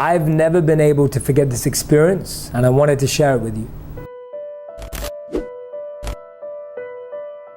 I've never been able to forget this experience, and I wanted to share it with you.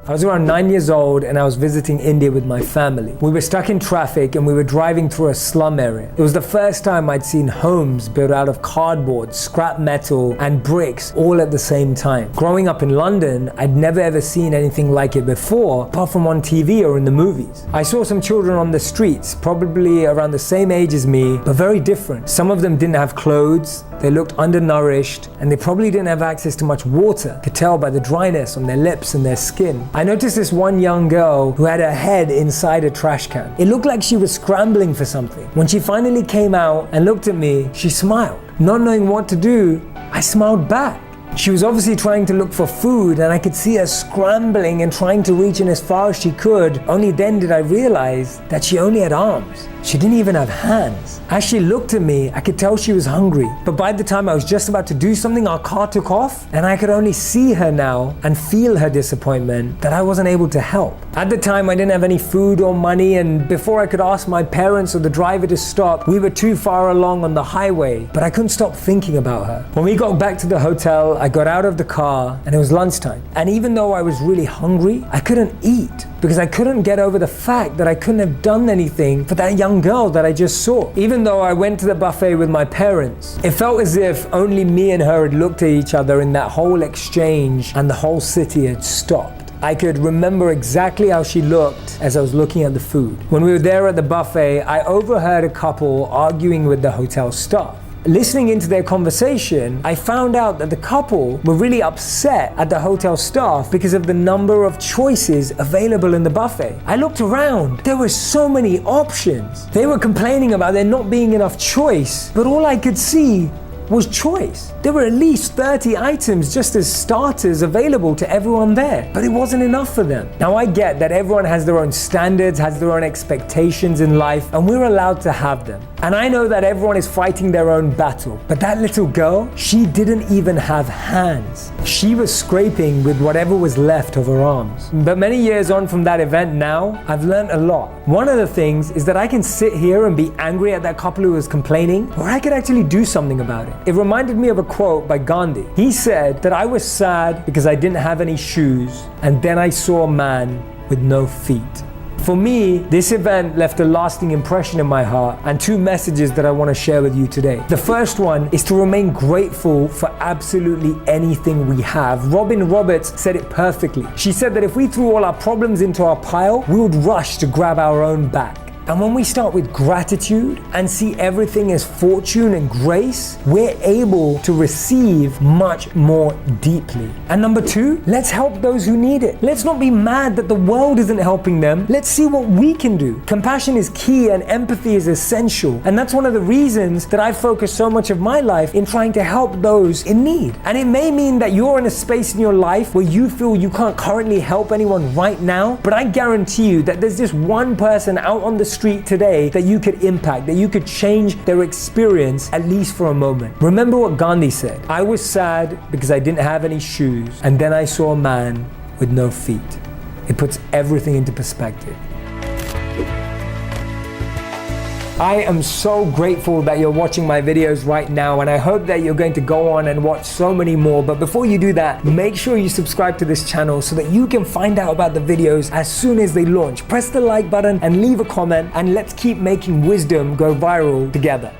I was around 9 years old and I was visiting India with my family. We were stuck in traffic and we were driving through a slum area. It was the first time I'd seen homes built out of cardboard, scrap metal, and bricks all at the same time. Growing up in London, I'd never ever seen anything like it before, apart from on TV or in the movies. I saw some children on the streets, probably around the same age as me, but very different. Some of them didn't have clothes, they looked undernourished, and they probably didn't have access to much water. Could tell by the dryness on their lips and their skin. I noticed this one young girl who had her head inside a trash can. It looked like she was scrambling for something. When she finally came out and looked at me, she smiled. Not knowing what to do, I smiled back. She was obviously trying to look for food, and I could see her scrambling and trying to reach in as far as she could. Only then did I realize that she only had arms. She didn't even have hands. As she looked at me, I could tell she was hungry. But by the time I was just about to do something, our car took off, and I could only see her now and feel her disappointment that I wasn't able to help. At the time, I didn't have any food or money, and before I could ask my parents or the driver to stop, we were too far along on the highway, but I couldn't stop thinking about her. When we got back to the hotel, I got out of the car, and it was lunchtime. And even though I was really hungry, I couldn't eat because I couldn't get over the fact that I couldn't have done anything for that young girl that I just saw. Even though I went to the buffet with my parents, it felt as if only me and her had looked at each other in that whole exchange and the whole city had stopped. I could remember exactly how she looked as I was looking at the food. When we were there at the buffet, I overheard a couple arguing with the hotel staff. Listening into their conversation, I found out that the couple were really upset at the hotel staff because of the number of choices available in the buffet. I looked around. There were so many options. They were complaining about there not being enough choice, but all I could see was choice. There were at least 30 items just as starters available to everyone there, but it wasn't enough for them. Now I get that everyone has their own standards, has their own expectations in life, and we're allowed to have them. And I know that everyone is fighting their own battle, but that little girl, she didn't even have hands. She was scraping with whatever was left of her arms. But many years on from that event now, I've learned a lot. One of the things is that I can sit here and be angry at that couple who was complaining, or I could actually do something about it. It reminded me of a quote by Gandhi. He said that I was sad because I didn't have any shoes, and then I saw a man with no feet. For me, this event left a lasting impression in my heart, and two messages that I want to share with you today. The first one is to remain grateful for absolutely anything we have. Robin Roberts said it perfectly. She said that if we threw all our problems into our pile, we would rush to grab our own back. And when we start with gratitude and see everything as fortune and grace, we're able to receive much more deeply. And number two, let's help those who need it. Let's not be mad that the world isn't helping them. Let's see what we can do. Compassion is key and empathy is essential. And that's one of the reasons that I focus so much of my life in trying to help those in need. And it may mean that you're in a space in your life where you feel you can't currently help anyone right now, but I guarantee you that there's just one person out on the street today that you could impact, that you could change their experience at least for a moment. Remember what Gandhi said. I was sad because I didn't have any shoes, and then I saw a man with no feet. It puts everything into perspective. I am so grateful that you're watching my videos right now, and I hope that you're going to go on and watch so many more. But before you do that, make sure you subscribe to this channel so that you can find out about the videos as soon as they launch. Press the like button and leave a comment, and let's keep making wisdom go viral together.